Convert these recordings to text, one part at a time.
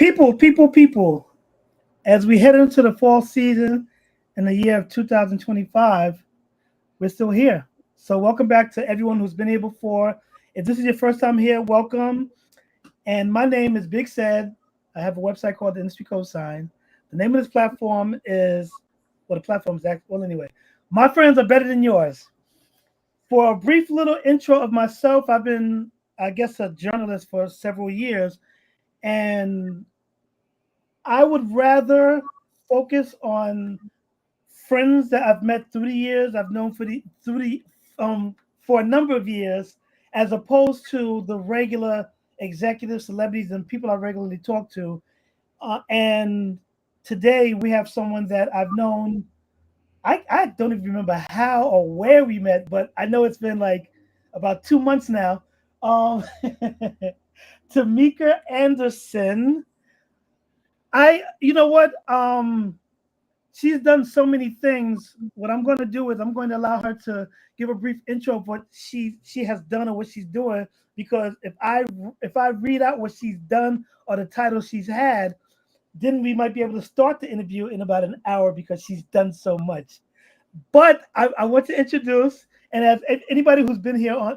People. As we head into the fall season in the year of 2025, we're still here. So, welcome back to everyone who's been here before. If this is your first time here, welcome. And my name is Big Said. I have a website called the Industry Cosign. The name of this platform is, well, the platform is actually, well, anyway, my friends are better than yours. For a brief little intro of myself, I've been, I guess, a journalist for several years. And I would rather focus on friends that I've met through the years, I've known for a number of years, as opposed to the regular executives, celebrities, and people I regularly talk to. And today we have someone that I've known. I don't even remember how or where we met, but I know it's been like about 2 months now. Tomika Anderson. You know what? She's done so many things. What I'm going to do is I'm going to allow her to give a brief intro of what she has done or what she's doing. Because if I read out what she's done or the title she's had, then we might be able to start the interview in about an hour because she's done so much. But I want to introduce, and as anybody who's been here on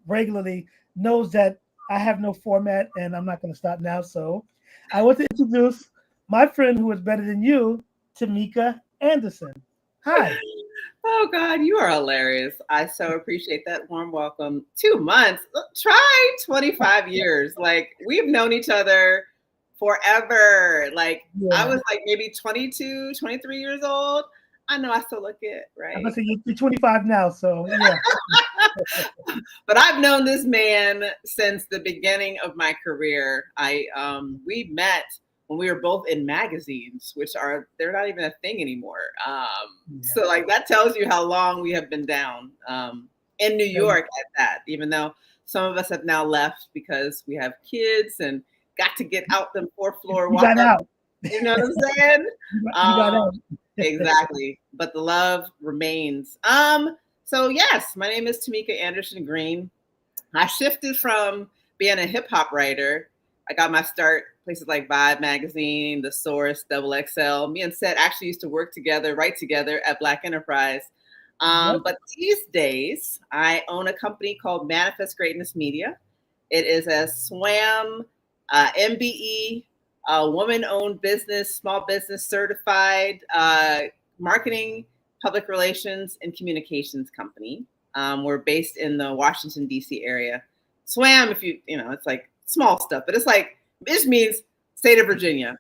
regularly knows that I have no format, and I'm not going to stop now. So I want to introduce my friend who is better than you, Tomika Anderson. Hi. Oh, God, you are hilarious. I so appreciate that warm welcome. 2 months. Try 25 years. Like, we've known each other forever. Like, I was like maybe 22, 23 years old. I know I still look it, right? I'm going to say you're 25 now, so yeah. But I've known this man since the beginning of my career. We met when we were both in magazines, they're not even a thing anymore. So like that tells you how long we have been down in New York at that, even though some of us have now left because we have kids and got to get out them fourth floor walk up. You know what I'm saying? You got out. Exactly. But the love remains. So yes, my name is Tomika Anderson Greene. I shifted from being a hip hop writer. I got my start places like Vibe Magazine, The Source, Double XL. Me and Seth actually used to work together, write together at Black Enterprise. But these days, I own a company called Manifest Greatness Media. It is a SWAM, MBE, woman-owned business, small business certified marketing, public relations, and communications company. We're based in the Washington, D.C. area. SWAM, if it's like small stuff, but it just means state of Virginia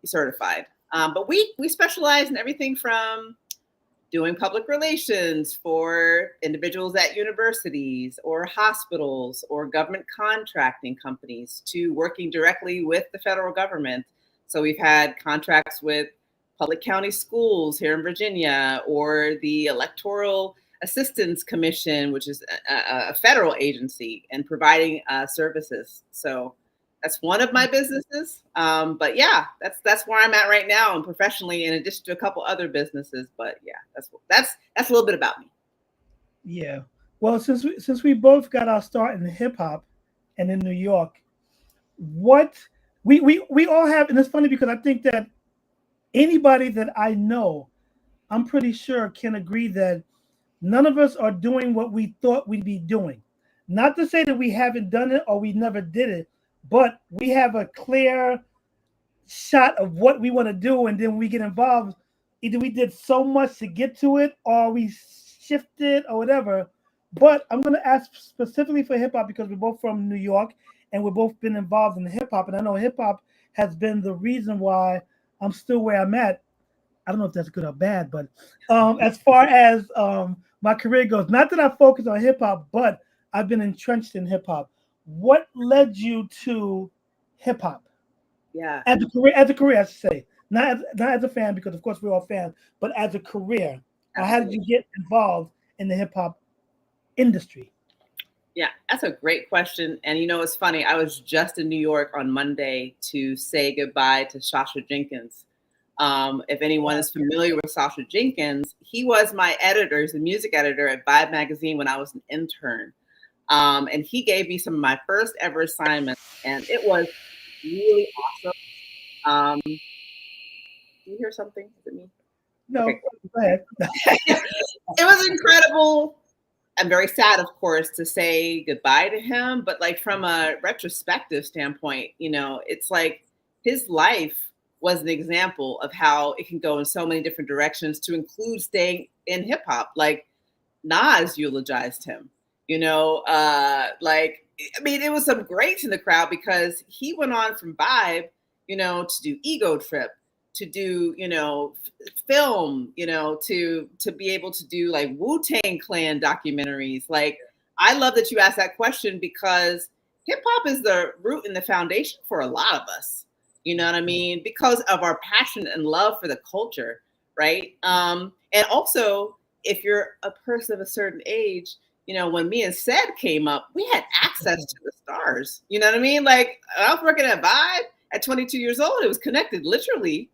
certified. But we specialize in everything from doing public relations for individuals at universities or hospitals or government contracting companies to working directly with the federal government. So we've had contracts with public county schools here in Virginia or the Electoral Assistance Commission, which is a federal agency, and providing services. So that's one of my businesses. But yeah, that's where I'm at right now and professionally, in addition to a couple other businesses. But yeah, that's a little bit about me. Yeah. Well, since we both got our start in hip hop and in New York, what we all have, and it's funny because I think that anybody that I know, I'm pretty sure can agree that none of us are doing what we thought we'd be doing. Not to say that we haven't done it or we never did it, but we have a clear shot of what we want to do, and then we get involved. Either we did so much to get to it or we shifted or whatever. But I'm going to ask specifically for hip hop because we're both from New York and we've both been involved in hip hop. And I know hip hop has been the reason why I'm still where I'm at. I don't know if that's good or bad, but as far as my career goes, not that I focus on hip hop, but I've been entrenched in hip hop. What led you to hip hop? Yeah, as a career, I should say, not as a fan, because of course we're all fans, but as a career. How did you get involved in the hip hop industry? Yeah, that's a great question. And it's funny. I was just in New York on Monday to say goodbye to Sasha Jenkins. If anyone is familiar with Sasha Jenkins, he was my editor. He's the music editor at Vibe Magazine when I was an intern. And he gave me some of my first ever assignments, and it was really awesome. Do you hear something? Is it me? No, Okay. go ahead. It was incredible. I'm very sad, of course, to say goodbye to him, but like from a retrospective standpoint, it's like his life was an example of how it can go in so many different directions, to include staying in hip hop. Like Nas eulogized him, it was some greats in the crowd, because he went on from Vibe, to do Ego Trip, to do, film, to be able to do like Wu-Tang Clan documentaries. Like, I love that you asked that question, because hip hop is the root and the foundation for a lot of us. You know what I mean? Because of our passion and love for the culture, right? And also, if you're a person of a certain age, when me and Ced came up, we had access to the stars. You know what I mean? Like, I was working at Vibe at 22 years old. It was connected literally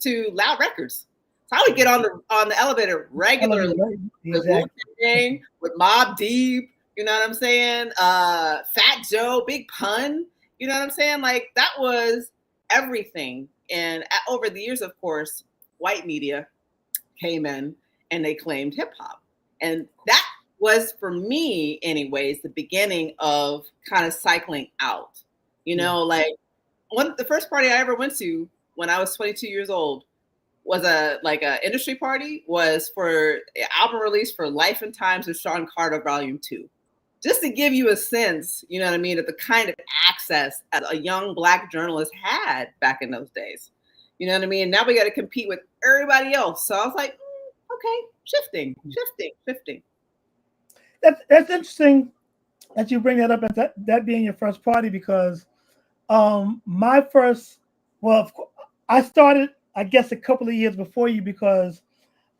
to Loud Records. So I would get on the elevator regularly with Wu-Tang, with Mobb Deep. You know what I'm saying? Fat Joe, Big Pun. You know what I'm saying? Like, that was everything. And over the years, of course, white media came in and they claimed hip hop. And that was, for me anyways, the beginning of kind of cycling out. Like, the first party I ever went to when I was 22 years old was a industry party, was for album release for Life and Times of Sean Carter Volume 2. Just to give you a sense, you know what I mean, of the kind of access that a young Black journalist had back in those days. You know what I mean? Now we got to compete with everybody else. So I was like, okay, shifting. That's interesting that you bring that up, as that being your first party, because my first, I started, I guess, a couple of years before you, because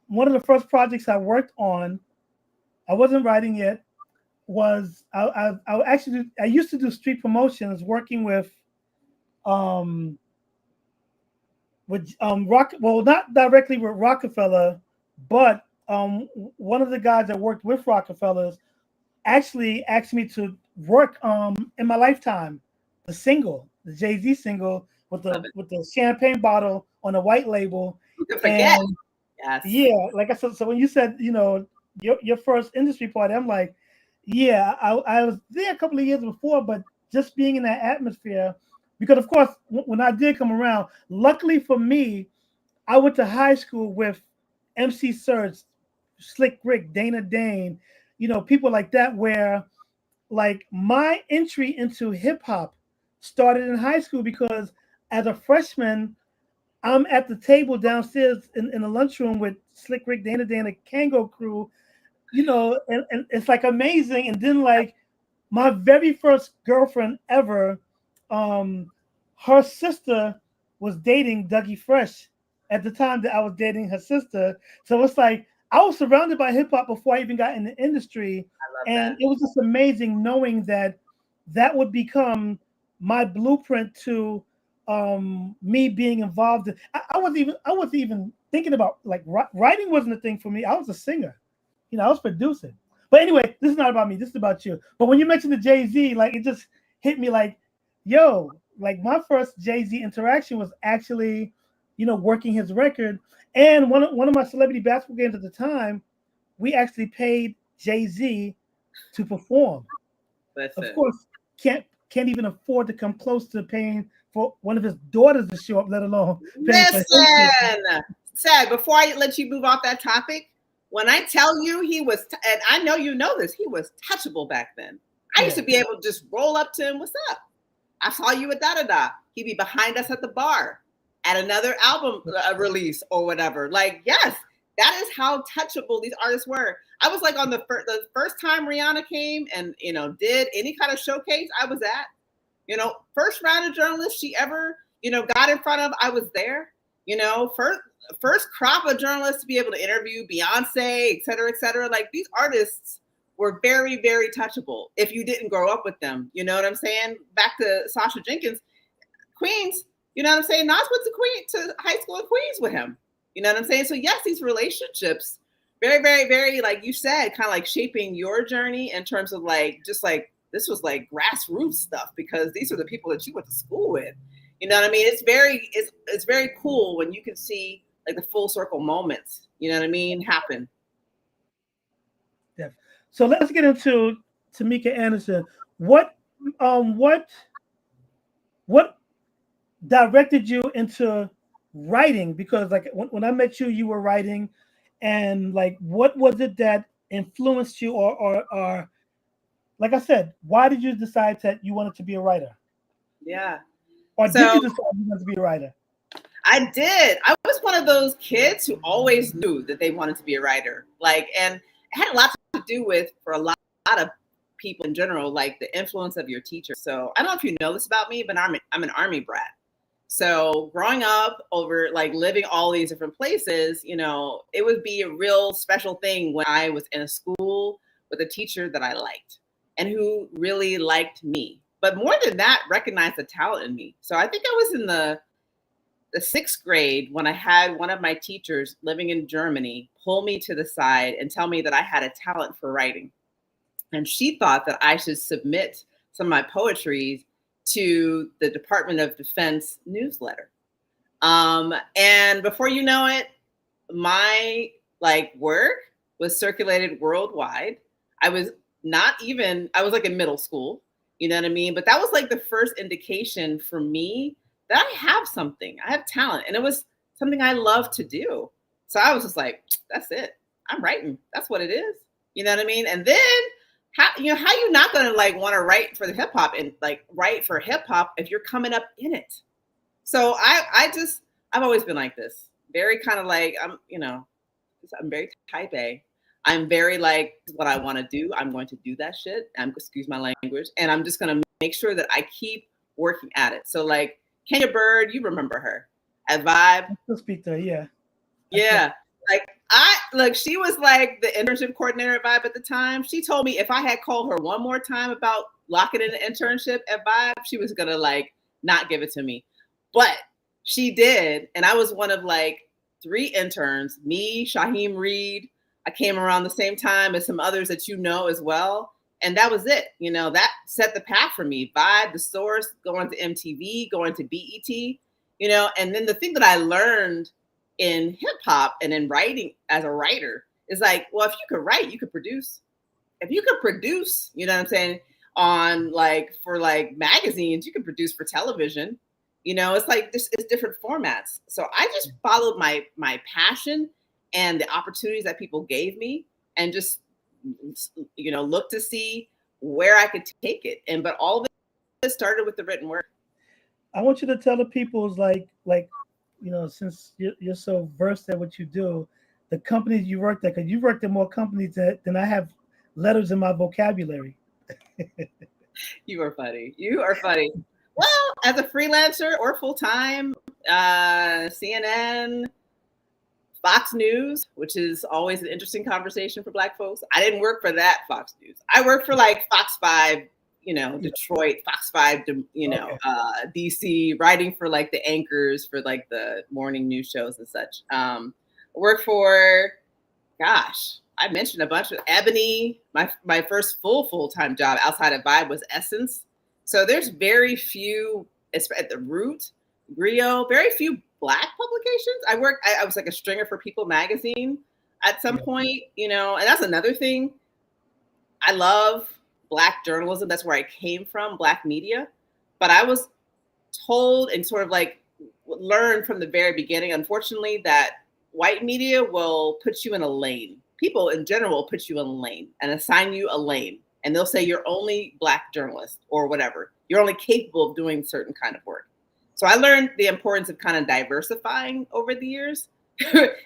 one of the first projects I worked on, I wasn't writing yet, was I used to do street promotions, working with not directly with Rockefeller, but one of the guys that worked with Rockefellers actually asked me to work in My Lifetime, the Jay-Z single with the champagne bottle on a white label. Forget. Yes. Yeah, like I said, so when you said, your first industry party, I'm like, yeah, I was there a couple of years before, but just being in that atmosphere, because of course, when I did come around, luckily for me, I went to high school with MC Serge, Slick Rick, Dana Dane, people like that, where like my entry into hip hop started in high school, because as a freshman, I'm at the table downstairs in the lunchroom with Slick Rick, Dana Dane, the Kango crew, and it's like amazing. And then like my very first girlfriend ever, her sister was dating Dougie Fresh at the time that I was dating her sister. So it's like I was surrounded by hip hop before I even got in the industry. And it was just amazing knowing that would become my blueprint to me being involved. I wasn't even thinking about, like, writing wasn't a thing for me. I was a singer, I was producing. But anyway, this is not about me. This is about you. But when you mentioned the Jay-Z, like, it just hit me like, yo, like my first Jay-Z interaction was actually, working his record. And one of my celebrity basketball games at the time, we actually paid Jay-Z to perform. Of course, can't even afford to come close to paying for one of his daughters to show up, let alone paying for his. Sad. Before I let you move off that topic, when I tell you he was, and I know you know this, he was touchable back then. I used to be able to just roll up to him. What's up? I saw you at da-da-da. He'd be behind us at the bar at another album release or whatever. Like, yes, that is how touchable these artists were. I was like on the first time Rihanna came and, did any kind of showcase, I was at, first round of journalists she ever, got in front of, I was there, first crop of journalists to be able to interview Beyoncé, et cetera, et cetera. Like, these artists were very, very touchable if you didn't grow up with them. You know what I'm saying? Back to Sasha Jenkins, Queens, you know what I'm saying? Nas went to high school in Queens with him. You know what I'm saying? So yes, these relationships, very, very, very, like you said, kind of like shaping your journey in terms of like, just like, this was like grassroots stuff, because these are the people that you went to school with. You know what I mean? It's very cool when you can see like the full circle moments, you know what I mean, happen. Yeah. So let's get into Tomika Anderson. What um what what directed you into writing? Because like when I met you, you were writing, and like what was it that influenced you, or like I said, why did you decide that you wanted to be a writer? Yeah. Or did So you decide you wanted to be a writer? I did. I was one of those kids who always knew that they wanted to be a writer. Like, and it had a lot to do with, for a lot of people in general, like the influence of your teacher. So I don't know if you know this about me, but I'm an army brat. So growing up over like living all these different places, you know, it would be a real special thing when I was in a school with a teacher that I liked and who really liked me. But more than that, recognized the talent in me. So I think I was in the sixth grade when I had one of my teachers living in Germany pull me to the side and tell me that I had a talent for writing. And she thought that I should submit some of my poetry to the Department of Defense newsletter. And before you know it, my like work was circulated worldwide. I was I was like in middle school, you know what I mean? But that was like the first indication for me that I have something, I have talent, and it was something I love to do. So I was just like, that's it. I'm writing. That's what it is. You know what I mean? And then how you not gonna like want to write for the hip hop and like write for hip hop if you're coming up in it. So I've always been like this. Very kind of like I'm very type A. I'm very like what I want to do. I'm going to do that shit. Excuse my language. And I'm just gonna make sure that I keep working at it. So like Kenya Bird, you remember her at Vibe. I still speak to her, yeah. Yeah. She was like the internship coordinator at Vibe at the time. She told me if I had called her one more time about locking in an internship at Vibe, she was gonna like not give it to me. But she did. And I was one of like 3 interns, me, Shaheem Reed. I came around the same time as some others that you know as well. And that was it. You know, that set the path for me. Vibe, The Source, going to MTV, going to BET, you know. And then the thing that I learned in hip hop and in writing as a writer is like, well, if you could write, you could produce. If you could produce, you know what I'm saying, on like for like magazines, you could produce for television. You know, it's like it's different formats. So I just followed my passion and the opportunities that people gave me, and just look to see where I could take it. But all of it started with the written word. I want you to tell the people's since you're so versed at what you do, the companies you worked at, because you worked at more companies than I have letters in my vocabulary. You are funny. You are funny. Well, as a freelancer or full time, CNN, Fox News, which is always an interesting conversation for Black folks. I didn't work for that Fox News. I worked for like Fox 5, Detroit, Fox 5, DC, writing for like the anchors for like the morning news shows and such. Worked for, gosh, I mentioned a bunch of Ebony. My first full-time job outside of Vibe was Essence. So there's very few, at the root, Griot, very few Black publications. I was like a stringer for People magazine at some point, and that's another thing. I love Black journalism. That's where I came from, Black media. But I was told and sort of like learned from the very beginning, unfortunately, that white media will put you in a lane. People in general will put you in a lane and assign you a lane. And they'll say you're only Black journalist or whatever. You're only capable of doing certain kind of work. So I learned the importance of kind of diversifying over the years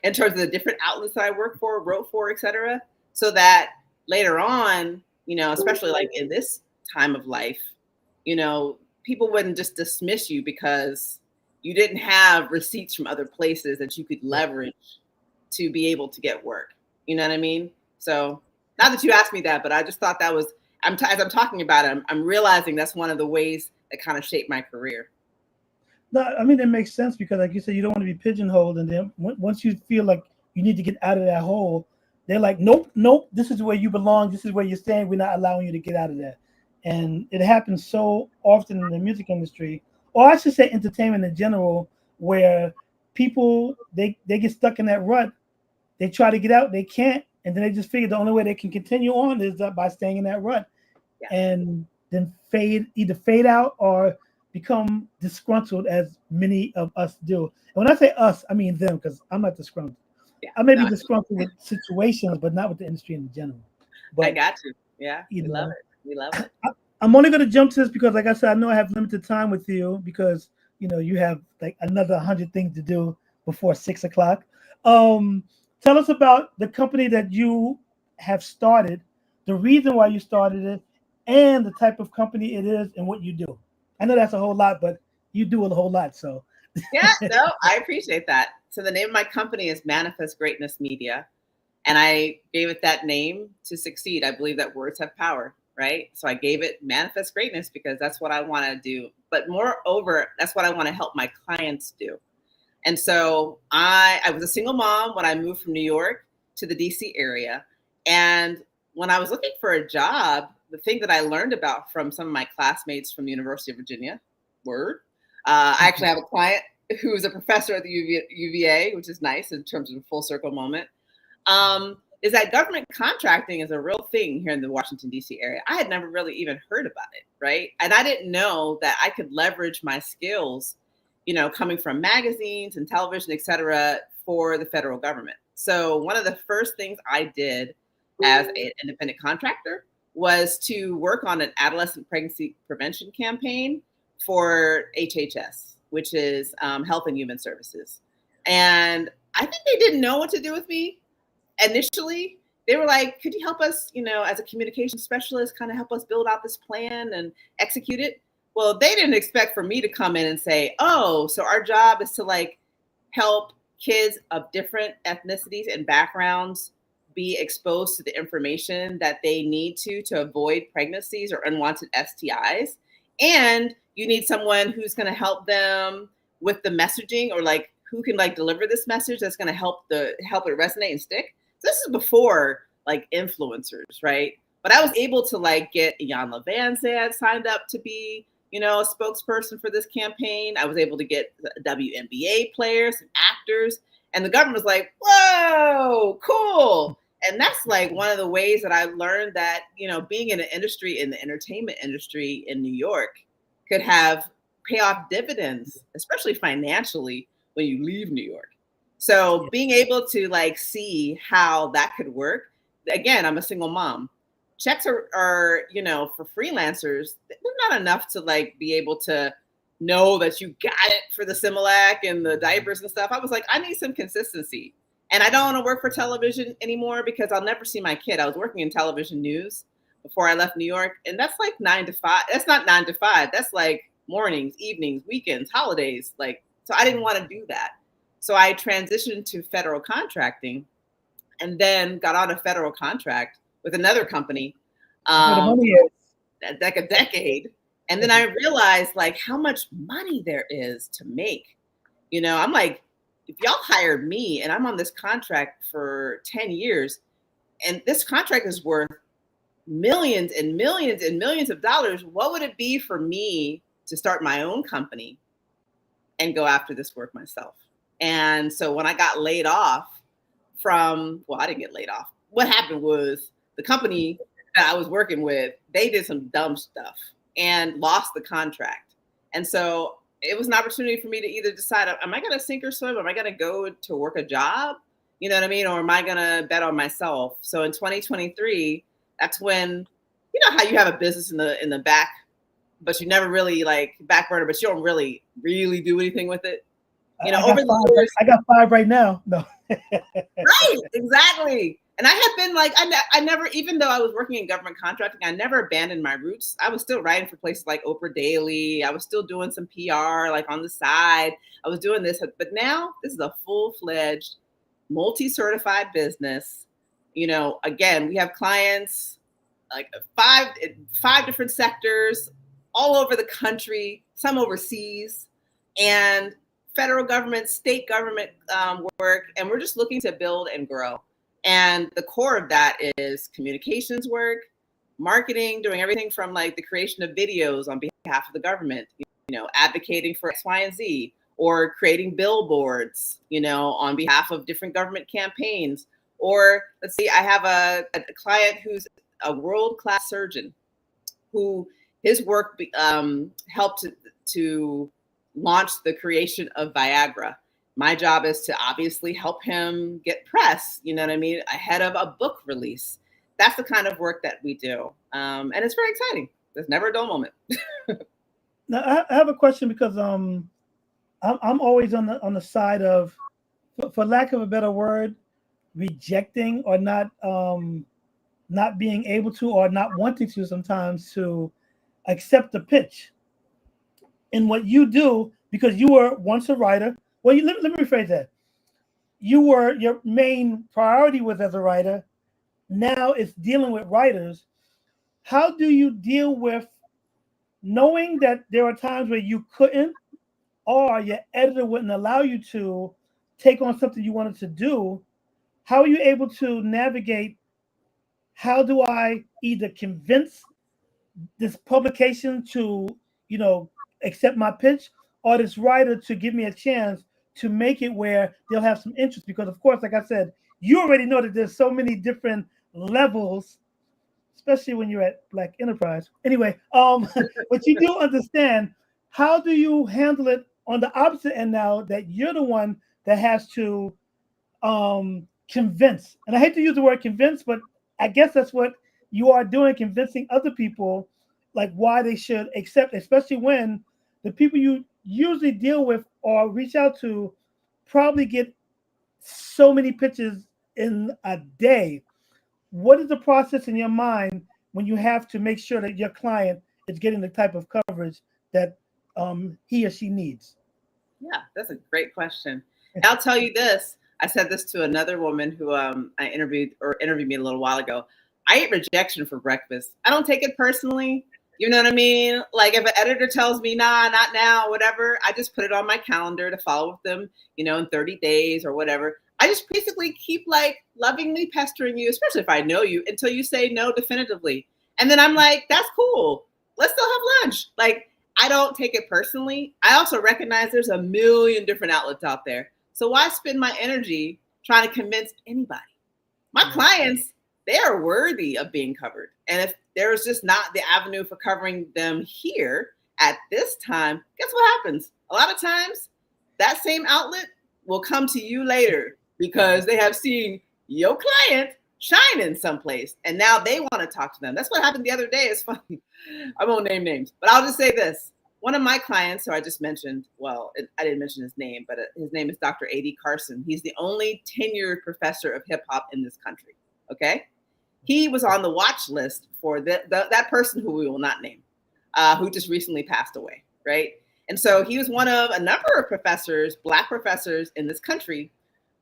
in terms of the different outlets that I worked for, wrote for, et cetera, so that later on, especially like in this time of life, people wouldn't just dismiss you because you didn't have receipts from other places that you could leverage to be able to get work. You know what I mean? So not that you asked me that, but I just thought that was, as I'm talking about it, I'm realizing that's one of the ways that kind of shaped my career. No, I mean, it makes sense because, like you said, you don't want to be pigeonholed. And then once you feel like you need to get out of that hole, they're like, nope, this is where you belong. This is where you're staying. We're not allowing you to get out of that. And it happens so often in the music industry. or I should say entertainment in general, where people they get stuck in that rut. They try to get out, they can't, and then they just figure the only way they can continue on is by staying in that rut, and then either fade out or become disgruntled, as many of us do. And when I say us, I mean them, because I'm not disgruntled. I may be disgruntled with situations, but not with the industry in general. But I got you. Yeah, we love it. We love it. I'm only going to jump to this because, like I said, I know I have limited time with you because you have like another 100 things to do before 6 o'clock. Tell us about the company that you have started, the reason why you started it, and the type of company it is and what you do. I know that's a whole lot, but you do a whole lot. So yeah, no, I appreciate that. So the name of my company is Manifest Greatness Media. And I gave it that name to succeed. I believe that words have power, right? So I gave it Manifest Greatness because that's what I want to do. But moreover, that's what I want to help my clients do. And so I was a single mom when I moved from New York to the DC area. And when I was looking for a job, the thing that I learned about from some of my classmates from the University of Virginia, I actually have a client who is a professor at the UVA, which is nice in terms of a full circle moment, is that government contracting is a real thing here in the Washington, D.C. area. I had never really even heard about it, right? And I didn't know that I could leverage my skills, coming from magazines and television, et cetera, for the federal government. So one of the first things I did as an independent contractor was to work on an adolescent pregnancy prevention campaign for HHS, which is Health and Human Services. And I think they didn't know what to do with me initially. They were like, could you help us, as a communication specialist, kind of help us build out this plan and execute it? Well, they didn't expect for me to come in and say, oh, so our job is to help kids of different ethnicities and backgrounds be exposed to the information that they need to avoid pregnancies or unwanted STIs. And you need someone who's going to help them with the messaging, or who can deliver this message that's going to help it resonate and stick. So this is before influencers, right? But I was able to get Iyanla Vanzant signed up to be, a spokesperson for this campaign. I was able to get WNBA players and actors, and the government was like, whoa, cool. And that's one of the ways that I learned that, being in an industry, in the entertainment industry in New York, could pay off dividends, especially financially, when you leave New York. So being able to see how that could work. Again, I'm a single mom. Checks are for freelancers, they're not enough to be able to know that you got it for the Similac and the diapers and stuff. I was like, I need some consistency. And I don't want to work for television anymore because I'll never see my kid. I was working in television news before I left New York. And that's 9 to 5. That's not 9 to 5. That's mornings, evenings, weekends, holidays. So I didn't want to do that. So I transitioned to federal contracting and then got on a federal contract with another company, a decade. And then I realized how much money there is to make. I'm like, if y'all hired me and I'm on this contract for 10 years and this contract is worth millions and millions and millions of dollars, what would it be for me to start my own company and go after this work myself? And so when I got laid off I didn't get laid off. What happened was the company that I was working with, they did some dumb stuff and lost the contract. And so it was an opportunity for me to either decide, am I going to sink or swim? Am I going to go to work a job? You know what I mean? Or am I going to bet on myself? So in 2023, that's when, how you have a business in the back, but you never really back burner, but you don't really do anything with it. I got 5 right now. No. Right, exactly. And I have been I never, even though I was working in government contracting, I never abandoned my roots. I was still writing for places like Oprah Daily. I was still doing some PR on the side. I was doing this, but now this is a full-fledged, multi-certified business. Again, we have clients five different sectors all over the country, some overseas, and federal government, state government work. And we're just looking to build and grow. And the core of that is communications work, marketing, doing everything from the creation of videos on behalf of the government, advocating for X, Y, and Z, or creating billboards, on behalf of different government campaigns. Or let's see, I have a client who's a world-class surgeon who his work helped to launch the creation of Viagra. My job is to obviously help him get press, ahead of a book release. That's the kind of work that we do. And it's very exciting. There's never a dull moment. Now, I have a question because I'm always on the side of, for lack of a better word, rejecting or not being able to or not wanting to sometimes to accept the pitch. And what you do, because you were once a writer, well, let me rephrase that. Your main priority was as a writer. Now it's dealing with writers. How do you deal with knowing that there are times where you couldn't, or your editor wouldn't allow you to take on something you wanted to do? How are you able to navigate? How do I either convince this publication to, accept my pitch, or this writer to give me a chance to make it where they'll have some interest? Because of course, like I said, you already know that there's so many different levels, especially when you're at Black Enterprise. Anyway, but you do understand, how do you handle it on the opposite end now that you're the one that has to convince? And I hate to use the word convince, but I guess that's what you are doing, convincing other people like why they should accept, especially when the people you usually deal with or reach out to probably get so many pitches in a day. What is the process in your mind when you have to make sure that your client is getting the type of coverage that he or she needs? Yeah, that's a great question. And I'll tell you this. I said this to another woman who I interviewed me a little while ago. I eat rejection for breakfast. I don't take it personally. You know what I mean? Like if an editor tells me, nah, not now, whatever, I just put it on my calendar to follow with them, in 30 days or whatever. I just basically keep like lovingly pestering you, especially if I know you, until you say no definitively. And then I'm like, that's cool. Let's still have lunch. Like, I don't take it personally. I also recognize there's a million different outlets out there. So why spend my energy trying to convince anybody? My clients, they are worthy of being covered. And if there's just not the avenue for covering them here at this time, guess what happens? A lot of times that same outlet will come to you later because they have seen your client shine in someplace and now they want to talk to them. That's what happened the other day. It's funny. I won't name names, but I'll just say this. One of my clients, who I just mentioned, I didn't mention his name, but his name is Dr. A.D. Carson. He's the only tenured professor of hip hop in this country. Okay. He was on the watch list for that person who we will not name, who just recently passed away. Right. And so he was one of a number of professors, Black professors in this country,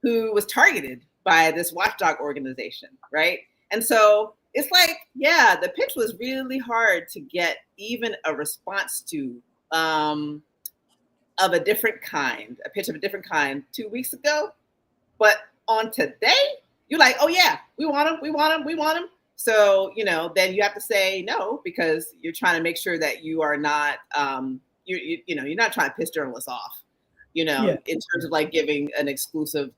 who was targeted by this watchdog organization. Right. And so it's like, yeah, the pitch was really hard to get even a response to of a different kind, a pitch of a different kind 2 weeks ago. But on today, you're like, oh yeah, we want him, we want him, we want him. So, then you have to say no, because you're trying to make sure that you are not, you're not trying to piss journalists off, in terms of like giving an exclusive,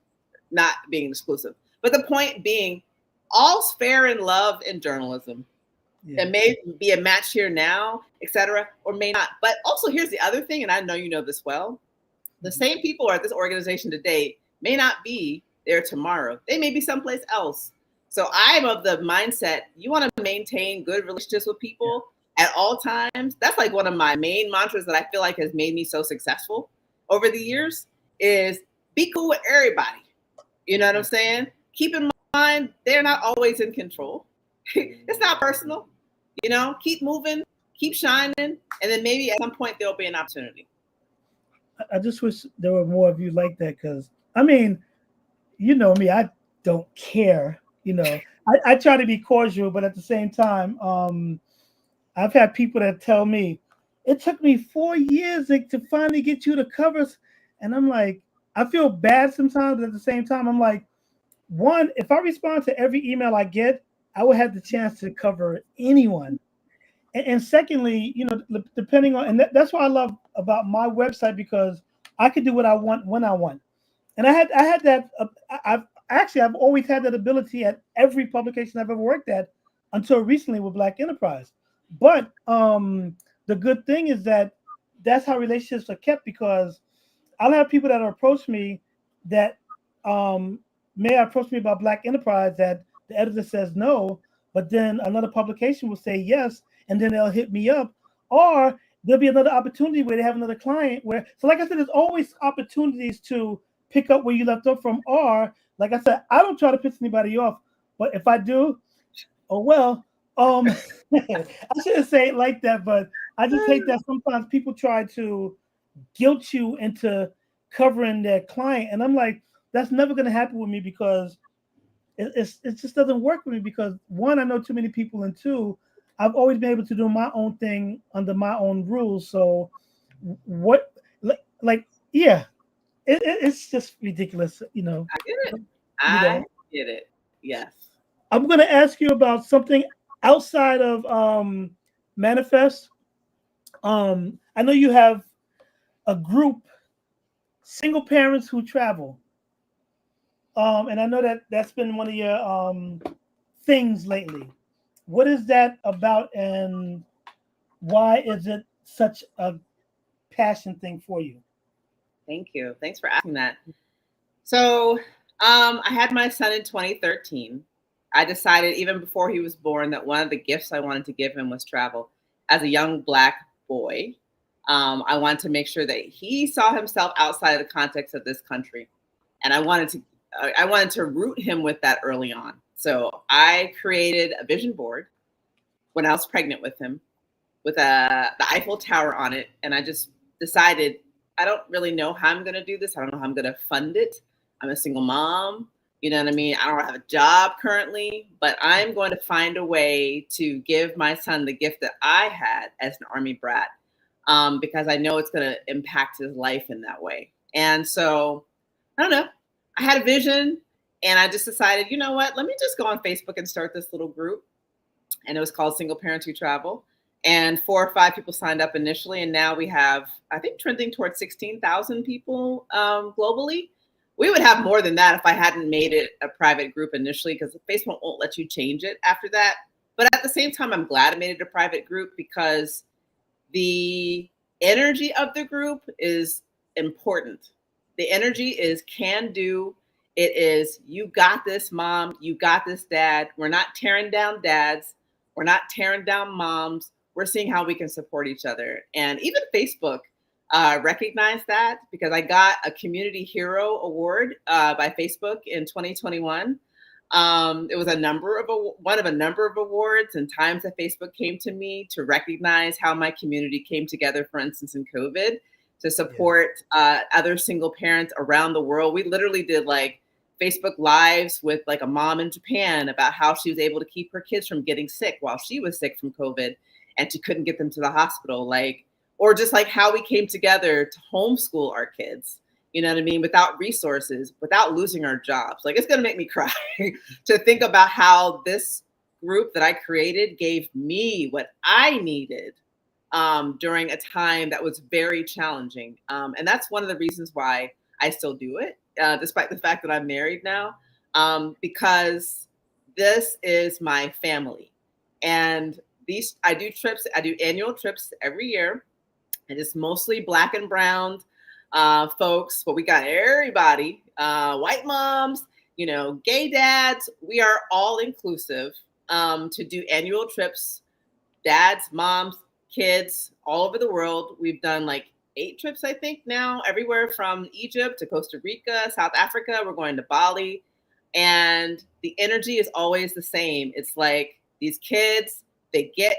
not being exclusive. But the point being, all's fair in love in journalism. Yeah. It may be a match here now, et cetera, or may not. But also here's the other thing, and I know you know this well. The same people who are at this organization today may not be there tomorrow. They may be someplace else. So I'm of the mindset, you want to maintain good relationships with people at all times. That's like one of my main mantras that I feel like has made me so successful over the years is be cool with everybody. You know what I'm saying? Keep in mind, they're not always in control. It's not personal. Keep moving, keep shining, and then maybe at some point there'll be an opportunity. I just wish there were more of you like that, because I mean, you know me, I don't care. I try to be cordial, but at the same time, I've had people that tell me it took me 4 years to finally get you to covers, and I'm like, I feel bad sometimes, but at the same time, I'm like, one, if I respond to every email I get, I would have the chance to cover anyone. And secondly, depending on, and that's why I love about my website because I could do what I want when I want. And I had that. I've always had that ability at every publication I've ever worked at until recently with Black Enterprise. But the good thing is that that's how relationships are kept, because I'll have people that approach me that may approach me about Black Enterprise that the editor says no, but then another publication will say yes, and then they'll hit me up, or there'll be another opportunity where they have another client where. So, like I said, there's always opportunities to pick up where you left off from. Or, like I said, I don't try to piss anybody off, but if I do, oh well. I shouldn't say it like that, but I just hate that sometimes people try to guilt you into covering their client, and I'm like, that's never going to happen with me, because it just doesn't work for me, because one, I know too many people, and two, I've always been able to do my own thing under my own rules. So what, like yeah, it's just ridiculous, I get it. I get it. Yes. I'm going to ask you about something outside of Manifest. I know you have a group, Single Parents Who Travel. And I know that that's been one of your things lately. What is that about, and why is it such a passion thing for you? Thank you. Thanks for asking that. So I had my son in 2013. I decided even before he was born that one of the gifts I wanted to give him was travel. As a young Black boy, I wanted to make sure that he saw himself outside of the context of this country. And I wanted to root him with that early on. So I created a vision board when I was pregnant with him with the Eiffel Tower on it. And I just decided, I don't really know how I'm going to do this. I don't know how I'm going to fund it. I'm a single mom. You know what I mean? I don't have a job currently, but I'm going to find a way to give my son the gift that I had as an Army brat, because I know it's going to impact his life in that way. And so, I don't know. I had a vision, and I just decided, you know what? Let me just go on Facebook and start this little group. And it was called Single Parents Who Travel. And 4 or 5 people signed up initially, and now we have, I think, trending towards 16,000 people globally. We would have more than that if I hadn't made it a private group initially, because Facebook won't let you change it after that. But at the same time, I'm glad I made it a private group, because the energy of the group is important. The energy is can do. It is, you got this, mom. You got this, dad. We're not tearing down dads. We're not tearing down moms. We're seeing how we can support each other. And even Facebook recognized that, because I got a Community Hero Award by Facebook in 2021. It was one of a number of awards and times that Facebook came to me to recognize how my community came together, for instance, in COVID, to support other single parents around the world. We literally did like Facebook Lives with like a mom in Japan about how she was able to keep her kids from getting sick while she was sick from COVID and she couldn't get them to the hospital. Or just like how we came together to homeschool our kids, you know what I mean? Without resources, without losing our jobs. Like, it's going to make me cry to think about how this group that I created gave me what I needed during a time that was very challenging. And that's one of the reasons why I still do it, despite the fact that I'm married now, because this is my family. And I do annual trips every year. And it's mostly Black and brown folks, but we got everybody, white moms, gay dads. We are all inclusive to do annual trips, dads, moms, kids, all over the world. We've done like 8 trips, I think now, everywhere from Egypt to Costa Rica, South Africa. We're going to Bali. And the energy is always the same. It's like these kids, they get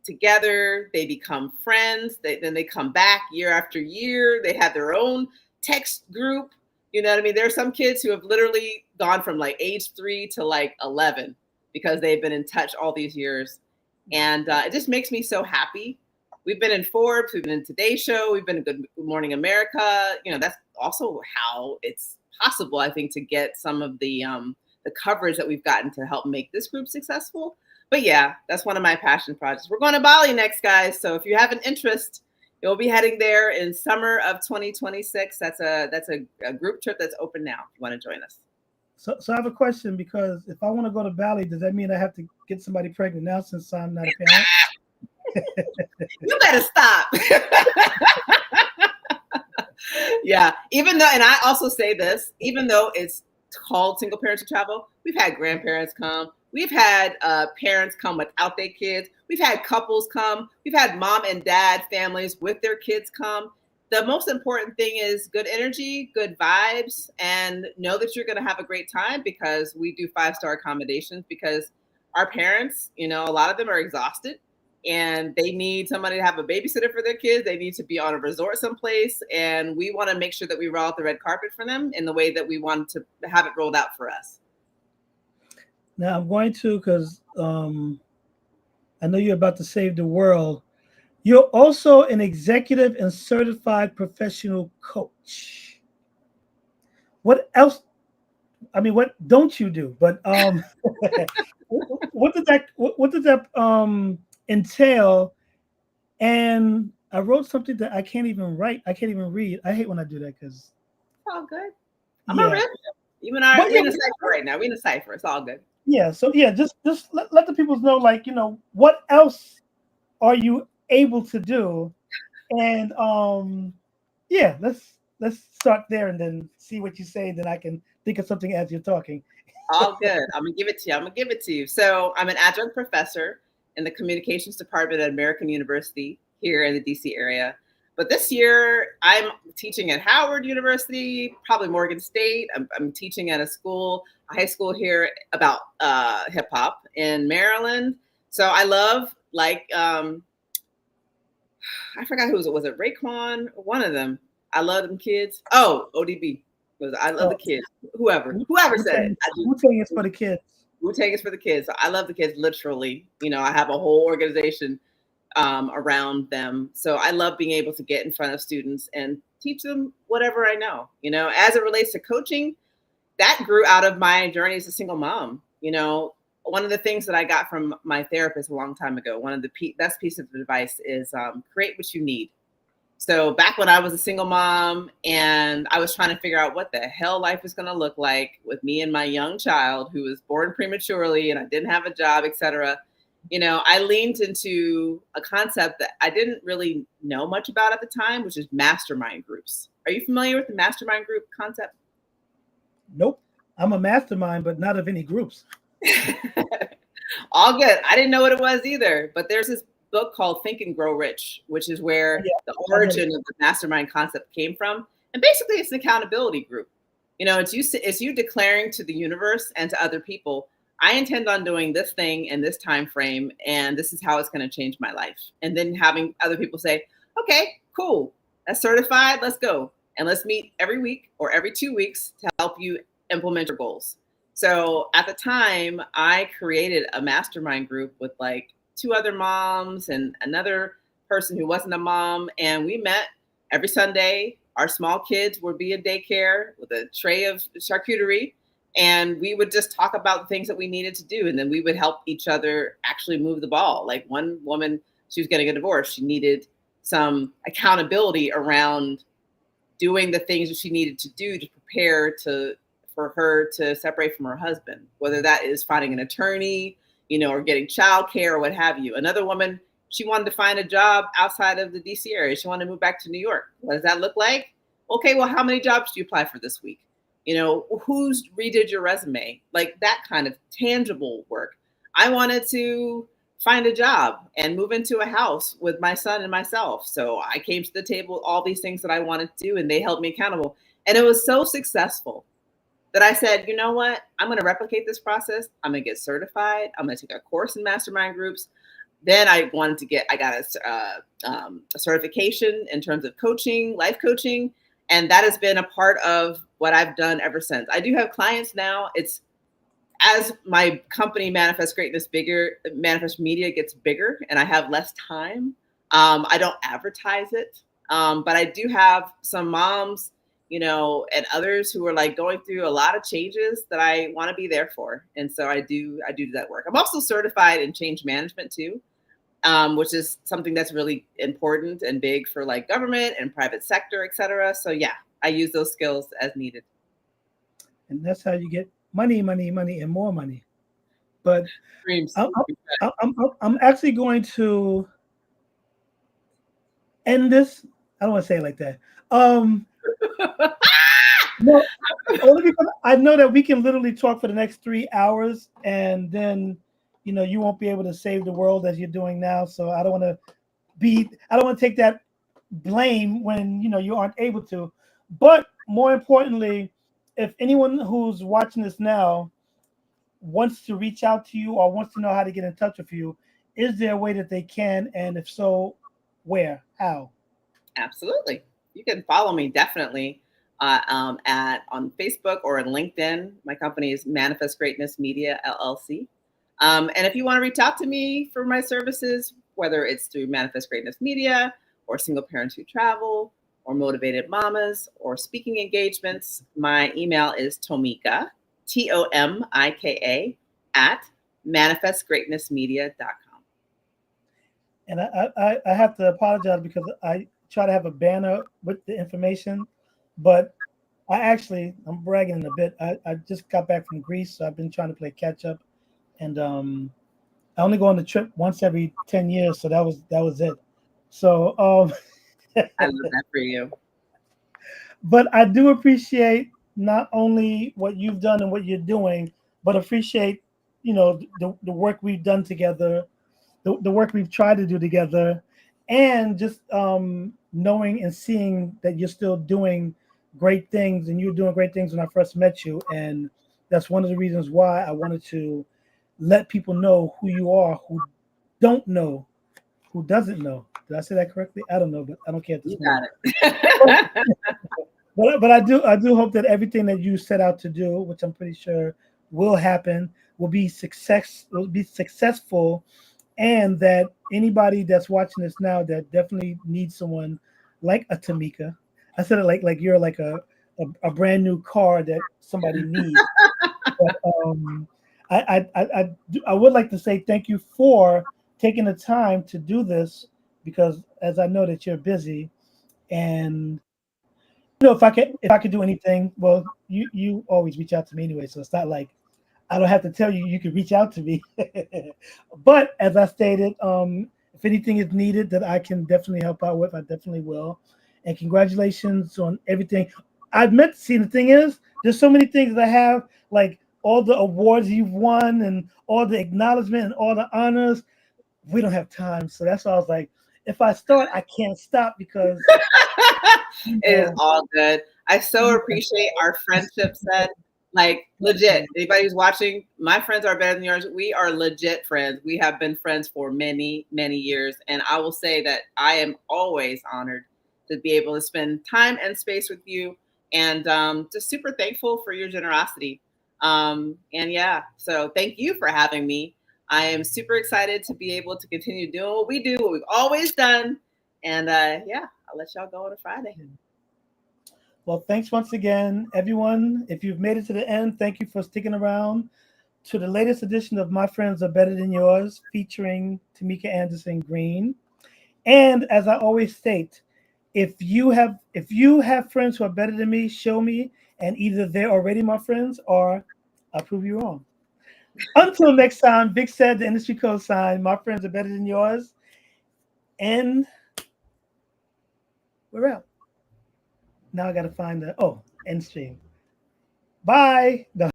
together, they become friends, then they come back year after year. They have their own text group. You know what I mean? There are some kids who have literally gone from like age 3 to like 11 because they've been in touch all these years. And it just makes me so happy. We've been in Forbes, we've been in Today Show, we've been in Good Morning America. That's also how it's possible, I think, to get some of the coverage that we've gotten to help make this group successful. But yeah, that's one of my passion projects. We're going to Bali next, guys. So if you have an interest, You'll be heading there in summer of 2026. That's a group trip that's open now. If you want to join us. So I have a question, because if I want to go to Bali, does that mean I have to get somebody pregnant now since I'm not a parent? You better stop. Yeah. Even though, and I also say this, even though it's called single parents to travel, we've had grandparents come. We've had parents come without their kids. We've had couples come. We've had mom and dad families with their kids come. The most important thing is good energy, good vibes, and know that you're going to have a great time, because we do 5-star accommodations, because our parents, a lot of them are exhausted and they need somebody to have a babysitter for their kids. They need to be on a resort someplace. And we want to make sure that we roll out the red carpet for them in the way that we want to have it rolled out for us. Now I'm going to, because I know you're about to save the world. You're also an executive and certified professional coach. What else? I mean, what don't you do? But what did that entail? And I wrote something that I can't even write. I can't even read. I hate when I do that, because it's all good. I'm a rip. You and I are in a cipher right now. We're in a cipher. It's all good. Yeah. So just let the people know, what else are you able to do? And let's start there and then see what you say. Then I can think of something as you're talking. All good. I'm gonna give it to you. So I'm an adjunct professor in the communications department at American University here in the DC area. But this year I'm teaching at Howard University, probably Morgan State. I'm teaching at a high school here about hip hop in Maryland. So I love, I forgot who was it? Raekwon? One of them. I love them kids. Oh, ODB. I love the kids. Whoever said it. Wu-Tang is for the kids. Wu-Tang is for the kids. So I love the kids, literally. I have a whole organization around them. So I love being able to get in front of students and teach them whatever I know. As it relates to coaching, that grew out of my journey as a single mom. One of the things that I got from my therapist a long time ago, one of the best piece of advice is create what you need. So back when I was a single mom and I was trying to figure out what the hell life was going to look like with me and my young child who was born prematurely and I didn't have a job, etc. I leaned into a concept that I didn't really know much about at the time, which is mastermind groups. Are you familiar with the mastermind group concept? Nope. I'm a mastermind, but not of any groups. All good. I didn't know what it was either, but there's this book called Think and Grow Rich, which is where the origin of the mastermind concept came from. And basically it's an accountability group. It's you declaring to the universe and to other people, I intend on doing this thing in this time frame, and this is how it's going to change my life. And then having other people say, okay, cool, that's certified, let's go. And let's meet every week or every 2 weeks to help you implement your goals. So at the time, I created a mastermind group with 2 other moms and another person who wasn't a mom. And we met every Sunday. Our small kids would be in daycare with a tray of charcuterie. And we would just talk about the things that we needed to do. And then we would help each other actually move the ball. Like one woman, she was getting a divorce. She needed some accountability around doing the things that she needed to do to prepare for her to separate from her husband, whether that is finding an attorney, or getting childcare or what have you. Another woman, she wanted to find a job outside of the DC area. She wanted to move back to New York. What does that look like? Okay, well, how many jobs do you apply for this week? Who's redid your resume? Like that kind of tangible work. I wanted to find a job and move into a house with my son and myself. So I came to the table, all these things that I wanted to do, and they held me accountable. And it was so successful that I said, you know what? I'm going to replicate this process. I'm going to get certified. I'm going to take a course in mastermind groups. Then I got a certification in terms of coaching, life coaching. And that has been a part of what I've done ever since. I do have clients now. It's as my company Manifest Greatness bigger, Manifest Media gets bigger and I have less time. I don't advertise it. But I do have some moms, and others who are going through a lot of changes that I want to be there for. And so I do that work. I'm also certified in change management too. which is something that's really important and big for like government and private sector, et cetera. So yeah, I use those skills as needed. And that's how you get money, money, money, and more money. But Dreams. I'm actually going to end this. I don't want to say it like that. No, only because I know that we can literally talk for the next 3 hours, and then you won't be able to save the world as you're doing now. So I don't want to take that blame when you aren't able to. But more importantly, if anyone who's watching this now wants to reach out to you or wants to know how to get in touch with you, is there a way that they can? And if so, where? How? Absolutely. You can follow me definitely on Facebook or on LinkedIn. My company is Manifest Greatness Media LLC. And if you want to reach out to me for my services, whether it's through Manifest Greatness Media or Single Parents Who Travel or Motivated Mamas or speaking engagements, my email is Tomika, Tomika, at manifestgreatnessmedia.com. And I have to apologize because I try to have a banner with the information, but I'm bragging a bit. I just got back from Greece, so I've been trying to play catch up, and I only go on the trip once every 10 years, so that was it. So I love that for you. But I do appreciate not only what you've done and what you're doing, but appreciate the work we've done together, the work we've tried to do together, and just knowing and seeing that you're still doing great things, and you were doing great things when I first met you. And that's one of the reasons why I wanted to let people know who you are, who don't know, who doesn't know. Did I say that correctly? I don't know, but I don't care. You got it. But I do hope that everything that you set out to do, which I'm pretty sure will happen, will be successful, and that anybody that's watching this now that definitely needs someone like a Tamika. I said it like you're like a brand new car that somebody needs. But, I would like to say thank you for taking the time to do this, because as I know that you're busy, and if I could do anything, well, you always reach out to me anyway, so it's not like I don't have to tell you can reach out to me. But as I stated, if anything is needed that I can definitely help out with, I definitely will. And congratulations on everything. I've meant to see, the thing is, there's so many things that I have, like all the awards you've won and all the acknowledgement and all the honors. We don't have time. So that's why I was like, if I start, I can't stop, because it is all good. I so appreciate our friendship set. Like, legit. Anybody who's watching, my friends are better than yours. We are legit friends. We have been friends for many, many years. And I will say that I am always honored to be able to spend time and space with you, and just super thankful for your generosity. And yeah, so thank you for having me. I am super excited to be able to continue doing what we do, what we've always done. And yeah, I'll let y'all go on a Friday. Well, thanks once again, everyone. If you've made it to the end, thank you for sticking around to the latest edition of My Friends Are Better Than Yours, featuring Tomika Anderson Greene. And as I always state, if you have friends who are better than me, show me, and either they're already my friends or I'll prove you wrong. Until next time, Big Said, the Industry Cosign, My Friends Are Better Than Yours, and we're out. Now I got to find the end stream. Bye. No.